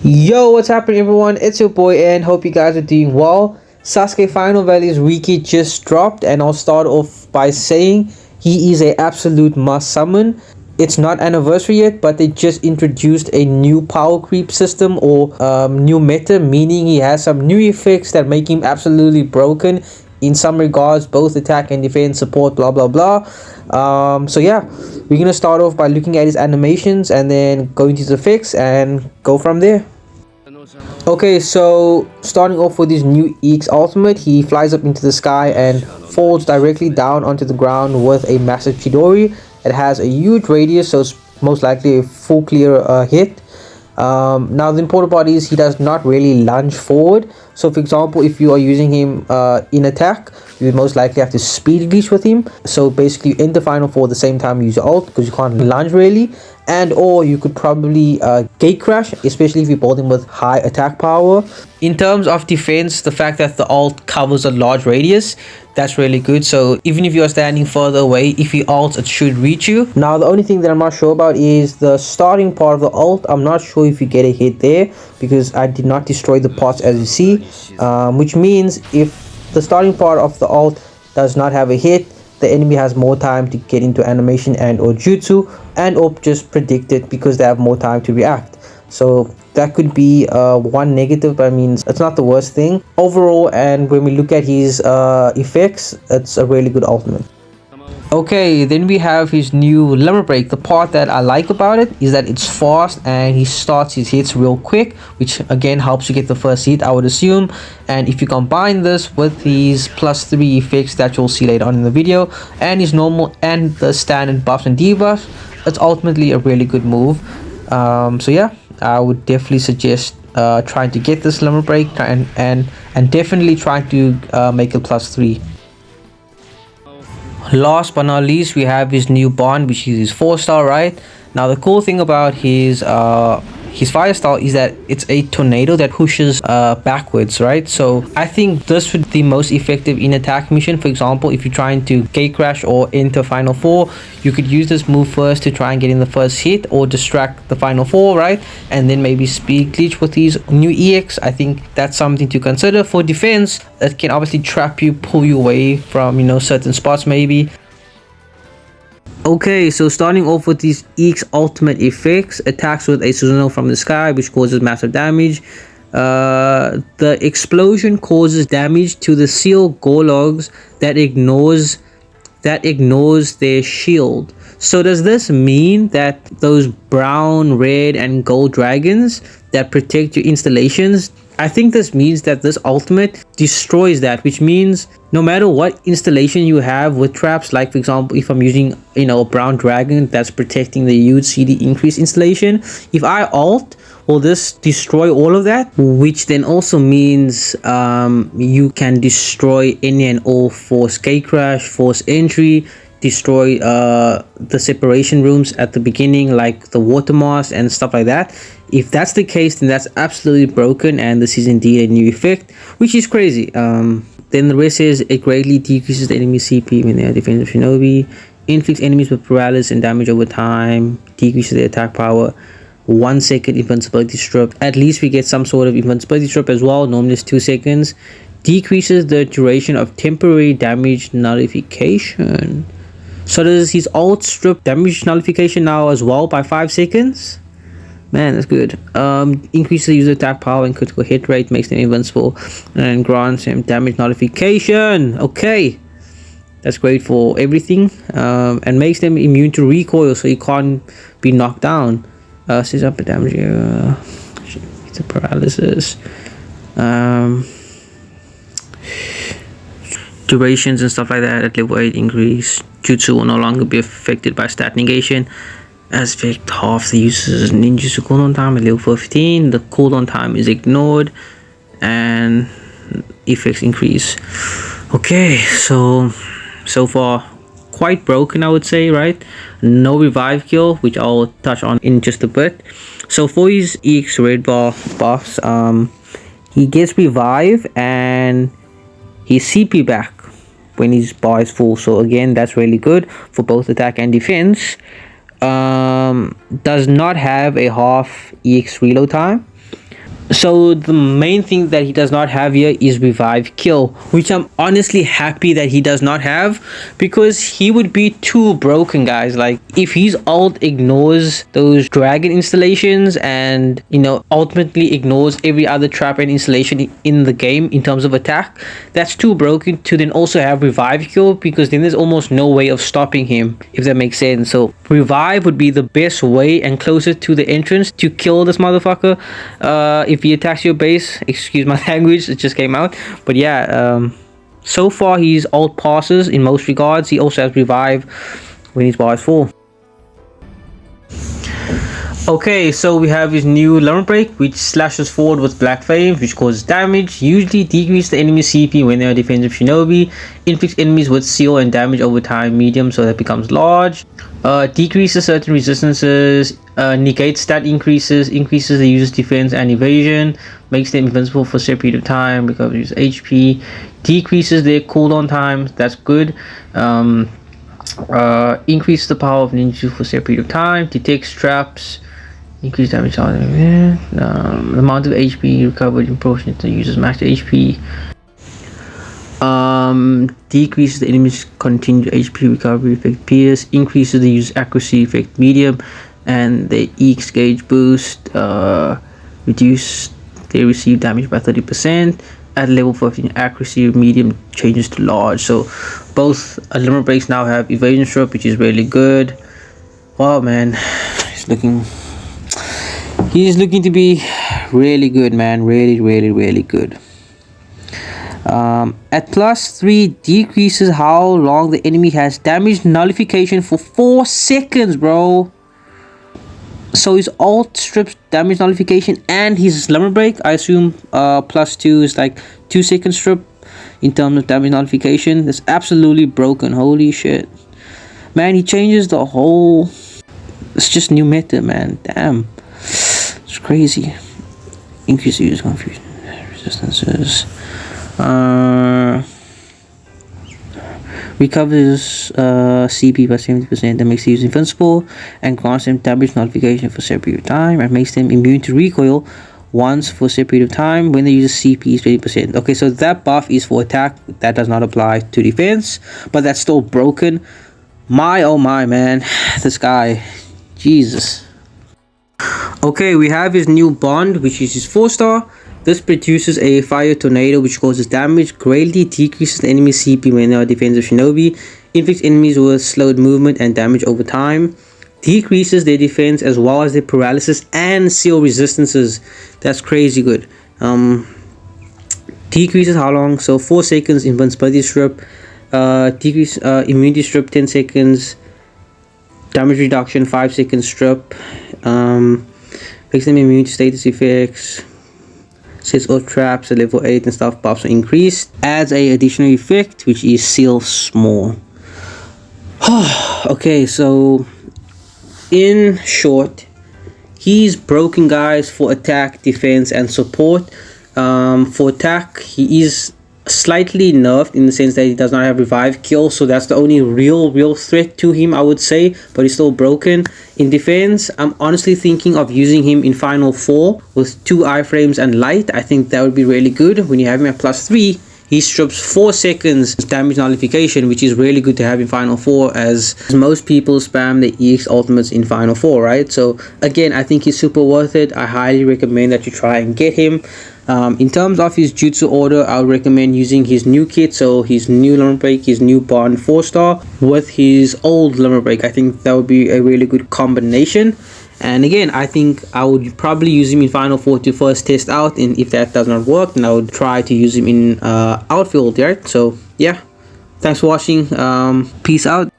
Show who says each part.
Speaker 1: Yo, what's happening everyone? It's your boy N. Hope you guys are doing well. Sasuke Final Valley's Rekit just dropped, and I'll start off by saying he is a absolute must summon. It's not anniversary yet, but they just introduced a new power creep system or new meta, meaning he has some new effects that make him absolutely broken in some regards, both attack and defense, support, blah blah blah. So yeah, we're gonna start off by looking at his animations and then go into the effects and go from there. Okay, so starting off with his new EX ultimate, he flies up into the sky and falls directly down onto the ground with a massive Chidori. It has a huge radius, so it's most likely a full clear hit. Now the important part is he does not really lunge forward. So for example, if you are using him in attack, you would most likely have to speed glitch with him. So basically you enter final four at the same time you use your ult, because you can't lunge really. And or you could probably gate crash, especially if you build him with high attack power. In terms of defense, the fact that the ult covers a large radius, that's really good. So even if you're standing further away, if he ults, it should reach you. Now the only thing that I'm not sure about is the starting part of the ult. I'm not sure if you get a hit there, because I did not destroy the pots as you see, which means if the starting part of the ult does not have a hit, the enemy has more time to get into animation and or jutsu, and or just predict it because they have more time to react. So that could be one negative, but I mean it's not the worst thing overall. And when we look at his effects, it's a really good ultimate. Okay, then we have his new limit break. The part that I like about it is that it's fast and he starts his hits real quick, which again helps you get the first hit, I would assume. And if you combine this with these +3 effects that you'll see later on in the video, and his normal and the standard buffs and debuffs, it's ultimately a really good move. So yeah, I would definitely suggest trying to get this limit break and definitely trying to make it +3. Last but not least, we have his new bond, which is his 4-star, right? Now the cool thing about his 5-star is that it's a tornado that pushes backwards, right? So I think this would be the most effective in attack mission. For example, if you're trying to gate crash or enter final four, you could use this move first to try and get in the first hit or distract the final four, right? And then maybe speed glitch with these new EX. I think that's something to consider. For defense, it can obviously trap you, pull you away from, you know, certain spots maybe. Okay, so starting off with these EX ultimate effects, attacks with a Susanoo from the sky, which causes massive damage. The explosion causes damage to the seal Gorlogs that ignores their shield. So does this mean that those brown, red, and gold dragons that protect your installations, I think this means that this ultimate destroys that, which means no matter what installation you have with traps, like for example, if I'm using, you know, a brown dragon that's protecting the huge CD increase installation, if I ult, will this destroy all of that? Which then also means you can destroy any and all force gate crash, force entry, destroy the separation rooms at the beginning, like the water mask and stuff like that. If that's the case, then that's absolutely broken, and this is indeed a new effect, which is crazy. Then the rest says it greatly decreases the enemy CP when they are defensive shinobi, inflicts enemies with paralysis and damage over time, decreases their attack power, 1 second invincibility strip. At least we get some sort of invincibility strip as well. Normally it's 2 seconds. Decreases the duration of temporary damage nullification. So does his ult strip damage nullification now as well by 5 seconds? Man, that's good. Increases the user attack power and critical hit rate, makes them invincible, and grants him damage nullification. Okay, that's great for everything. And makes them immune to recoil, so you can't be knocked down. Sets up a damage. It's a paralysis. Durations and stuff like that at level 8 increase. Jutsu will no longer be affected by stat negation, as effect half the user's ninjutsu cooldown time at level 15. The cooldown time is ignored and effects increase. Okay, so far quite broken, I would say, right? No revive kill, which I'll touch on in just a bit. So for his EX red bar buffs, he gets revive and his CP back when his bar is full. So again, that's really good for both attack and defense. Does not have a half EX reload time. So the main thing that he does not have here is revive kill, which I'm honestly happy that he does not have, because he would be too broken, guys. Like, if his ult ignores those dragon installations and, you know, ultimately ignores every other trap and installation in the game in terms of attack, that's too broken to then also have revive kill, because then there's almost no way of stopping him, if that makes sense. So revive would be the best way and closest to the entrance to kill this motherfucker. If he attacks your base, excuse my language, it just came out. But yeah, so far his ult passes in most regards. He also has revive when his bar is full. Okay, so we have his new Lumber Break, which slashes forward with Black Flame, which causes damage. Usually decrease the enemy CP when they are defensive shinobi. Inflicts enemies with seal and damage over time, medium, so that becomes large. Decreases certain resistances. Negates stat increases. Increases the user's defense and evasion. Makes them invincible for a set period of time. Recovers HP. Decreases their cooldown time. That's good. Increase the power of ninja for a set period of time. Detects traps. Increase damage on the amount of HP recovered in proportion to the user's max HP. Decreases the enemy's continued HP recovery effect PS. Increases the user's accuracy effect medium, and the EX gauge boost. Reduce they receive damage by 30%. At level 15, accuracy medium changes to large. So both Lumber Breaks now have evasion strip, which is really good. Wow, man, he's looking to be really good, man. Really good. At +3, decreases how long the enemy has damage nullification for 4 seconds, bro. So his ult strips damage nullification and his Lumber Break, I assume +2 is like 2 second strip in terms of damage nullification. That's absolutely broken. Holy shit, man. He changes the whole, it's just new meta, man. Damn, it's crazy. Increase user confusion resistances. Recovers CP by 70%. That makes the user invincible and grants them damage nullification for a set period of time, and makes them immune to recoil once for a set period of time when the user's CP is 20%. Okay, so that buff is for attack. That does not apply to defense, but that's still broken. My oh my, man, this guy, Jesus. Okay, we have his new bond, which is his 4-star. This produces a fire tornado which causes damage, greatly decreases the enemy CP when they are defensive shinobi, inflicts enemies with slowed movement and damage over time, decreases their defense as well as their paralysis and seal resistances. That's crazy good. Decreases how long? So 4 seconds invincibility strip, decrease immunity strip 10 seconds, damage reduction 5 seconds strip, makes them immune to status effects. Sets all traps at level 8 and stuff buffs are increased. Adds a additional effect which is seal small. Okay, so in short, he's broken, guys, for attack, defense and support. For attack, he is slightly nerfed in the sense that he does not have revive kill, so that's the only real threat to him, I would say, but he's still broken. In defense, I'm honestly thinking of using him in Final 4 with 2 iframes and light. I think that would be really good. When you have him at +3, he strips 4 seconds damage nullification, which is really good to have in Final 4, as most people spam the EX ultimates in Final 4, right? So again, I think he's super worth it. I highly recommend that you try and get him. In terms of his jutsu order, I would recommend using his new kit, so his new Lumber Break, his new bond 4-star with his old Lumber Break. I think that would be a really good combination. And again, I think I would probably use him in Final 4 to first test out, and if that does not work, then I would try to use him in outfield, right? So yeah, thanks for watching. Peace out.